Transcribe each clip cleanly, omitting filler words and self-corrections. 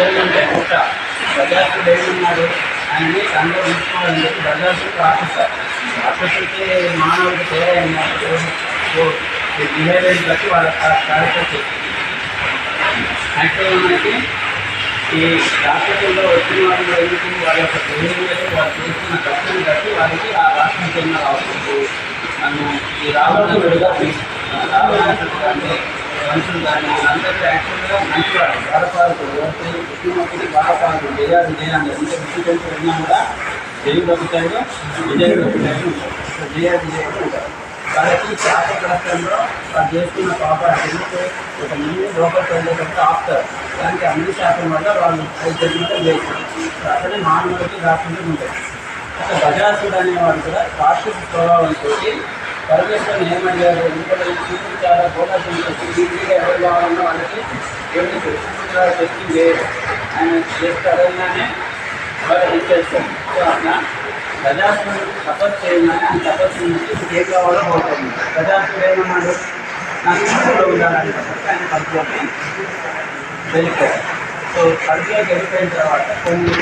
అంటే పుట్ట బజార్సుడు ఏమన్నాడు ఆయన్ని అందరూ ఉంచుకోవాలని చెప్పి బజార్సుడు రాపిస్తారు. రాపిస్తే మానవుడికి తేడా బిహేవియర్ని బట్టి వాళ్ళ క్యారెక్టర్ చెప్తుంది. యాక్చువల్గా మనకి ఈ రాష్ట్రంలో వచ్చిన వాళ్ళు ఎందుకు వాళ్ళ యొక్క బిహేవియర్ వాళ్ళు చేస్తున్న కష్టం బట్టి వాళ్ళకి ఆ రాష్ట్రం చెందిన రావచ్చు. మనం ఈ రావణుడుగా అంటే మనుషులు కానీ అందరికీ యాక్చువల్గా మంచివాడు బాధపాలకుడు ముఖ్యమంత్రి బాధపాలకుడు చేయాలి చేయాలి అంటే ముఖ్యమంత్రి వెళ్ళినా కూడా తెలుగు ఒకటాడు విజయుడు ఒకటాడు ఉంటాడు. చేయాలి విజయుడు ఉంటారు. వాళ్ళకి శాప రాష్ట్రంలో వాళ్ళు చేస్తున్న పాపాలు ఒక ముందు లోపలికి వెళ్ళేటప్పుడు ఆపుతారు. దానికి అన్ని శాతం వల్ల వాళ్ళు జరిగినట్టు చేస్తారు. అతనే మానవుడికి రాకుండా ఉంటాయి. అసలు బజాసుడు అనేవాడు కూడా రాక్షస స్వభావంతో పరమేశ్వరుని ఏమడిగారు ఎందుకంటే శివుడు చాలా గోళాసంతో ఈజీగా ఎవరు కావాలన్నా వాళ్ళకి ఎవరికి శక్తి లేదు. ఆయన చేస్తారని వాళ్ళు ఇచ్చేస్తారు. సో అట్లా బజాసుడు తపస్సు చేయగానే ఆయన తపస్సు నుంచి ఏం కావాలో పోతుంది. బజాసుడు ఏమన్నాడు నాకు ఇంట్లో ఉండాలని చెప్పి ఆయన కడుపులోకి వెళ్ళిపోయారు. సో కడుపులోకి వెళ్ళిపోయిన తర్వాత కొన్ని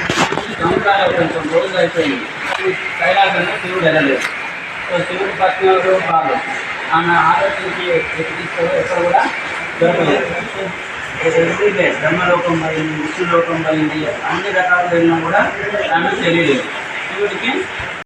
సంవత్సరాలు కొంచెం రోజులు అయిపోయింది. కైలాసంలో శివుడు వెళ్ళలేదు. సో శివుడి పత్ని బాగా ఆమె ఆలోచనకి ఎక్కిస్తారు ఎక్కడ కూడా దొరకలేదు. ఎవ్రీడే బ్రహ్మలోకం పోయింది, విష్ణులోకం పోయింది, అన్ని రకాలు వెళ్ళినా కూడా ఆమె తెలియలేదు. శివుడికి